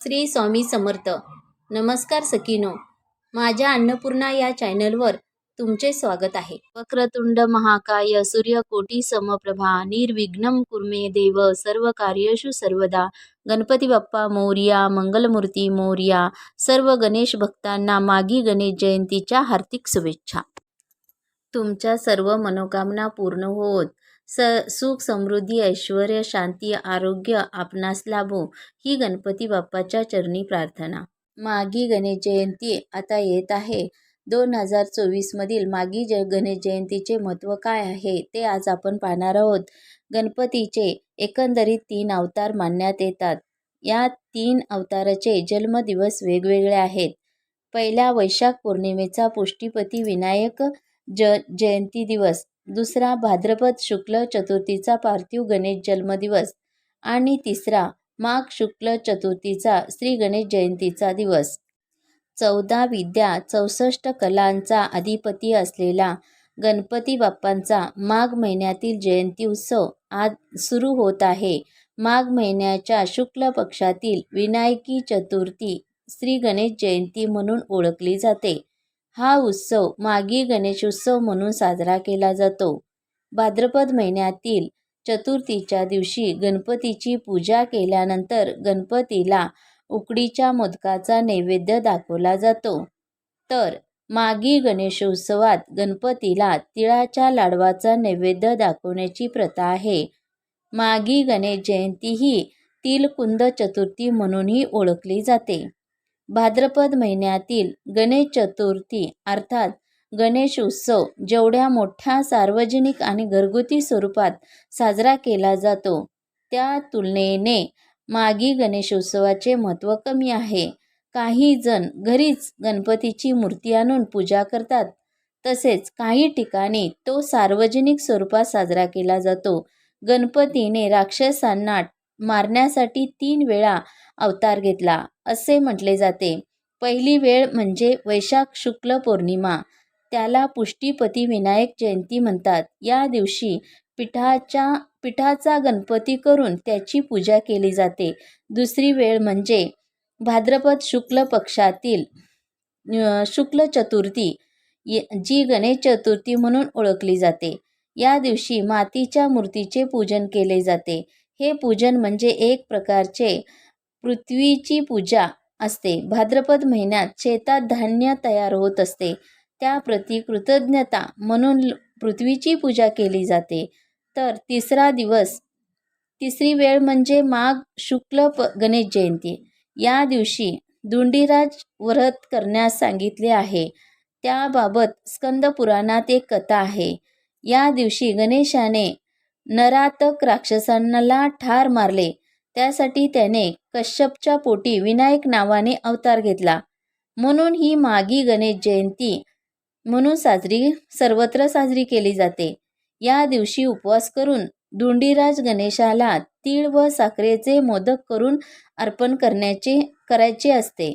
श्री स्वामी समर्थ. नमस्कार सखीनो, माझ्या अन्नपूर्णा या चॅनलवर तुमचे स्वागत आहे. वक्रतुंड महाकाय सूर्यकोटी समप्रभा निर्विघ्नं कुर्मे देव सर्व कार्येषु सर्वदा. गणपती बाप्पा मोरया, मंगलमूर्ती मोरया. सर्व गणेश भक्तांना माघी गणेश जयंतीच्या हार्दिक शुभेच्छा. तुमच्या सर्व मनोकामना पूर्ण होत, सुख समृद्धी ऐश्वर्य शांती आरोग्य आपणास लाभो ही गणपती बाप्पाच्या चरणी प्रार्थना. माघी गणेश जयंती आता येत आहे. 2024 मधील माघी गणेश जयंतीचे महत्त्व काय आहे ते आज आपण पाहणार आहोत. गणपतीचे एकंदरीत 3 अवतार मानण्यात येतात. या 3 अवताराचे जन्मदिवस वेगवेगळे आहेत. पहिला वैशाख पौर्णिमेचा पुष्टीपती विनायक जयंती दिवस, दुसरा भाद्रपद शुक्ल चतुर्थीचा पार्थिव गणेश जन्मदिवस आणि तिसरा माघ शुक्ल चतुर्थीचा श्री गणेश जयंतीचा दिवस. 14 विद्या 64 कलांचा अधिपती असलेला गणपती बाप्पांचा माघ महिन्यातील जयंती उत्सव आज सुरू होत आहे. माघ महिन्याच्या शुक्ल पक्षातील विनायकी चतुर्थी श्री गणेश जयंती म्हणून ओळखली जाते. हा उत्सव माघी गणेशोत्सव म्हणून साजरा केला जातो. भाद्रपद महिन्यातील चतुर्थीच्या दिवशी गणपतीची पूजा केल्यानंतर गणपतीला उकडीच्या मोदकाचा नैवेद्य दाखवला जातो. तर माघी गणेशोत्सवात गणपतीला तिळाच्या लाडवाचा नैवेद्य दाखवण्याची प्रथा आहे. माघी गणेश जयंती ही तिलकुंद चतुर्थी म्हणूनही ओळखली जाते. भाद्रपद महिन्यातील गणेश चतुर्थी अर्थात गणेश उत्सव जेवढ्या मोठ्या सार्वजनिक आणि घरगुती स्वरूपात साजरा केला जातो त्या तुलनेने माघी गणेशोत्सवाचे महत्त्व कमी आहे. काही जण घरीच गणपतीची मूर्ती आणून पूजा करतात, तसेच काही ठिकाणी तो सार्वजनिक स्वरूपात साजरा केला जातो. गणपतीने राक्षसांना मारण्यासाठी 3 वेळा अवतार घेतला असे म्हटले जाते. पहिली वेळ म्हणजे वैशाख शुक्ल पौर्णिमा, त्याला पुष्टीपती विनायक जयंती म्हणतात. या दिवशी पिठाचा गणपती करून त्याची पूजा केली जाते. दुसरी वेळ म्हणजे भाद्रपद शुक्ल पक्षातील शुक्ल चतुर्थी, जी गणेश चतुर्थी म्हणून ओळखली जाते. या दिवशी मातीच्या मूर्तीचे पूजन केले जाते. हे पूजन म्हणजे एक प्रकारचे पृथ्वीची पूजा असते. भाद्रपद महिन्यात शेतात धान्य तयार होत असते, त्याप्रती कृतज्ञता म्हणून पृथ्वीची पूजा केली जाते. तर तिसरी वेळ म्हणजे माघ शुक्ल गणेश जयंती. या दिवशी धुंडीराज व्रत करण्यास सांगितले आहे. त्याबाबत स्कंद पुराणात एक कथा आहे. या दिवशी गणेशाने नरातक राक्षसांना ठार मारले. त्यासाठी त्याने कश्यपच्या पोटी विनायक नावाने अवतार घेतला. म्हणून ही माघी गणेश जयंती म्हणून सर्वत्र साजरी केली जाते. या दिवशी उपवास करून धुंडीराज गणेशाला तीळ व साखरेचे मोदक करून अर्पण करायचे असते.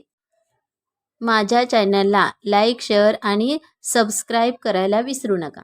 माझ्या चॅनलला लाईक शेअर आणि सबस्क्राईब करायला विसरू नका.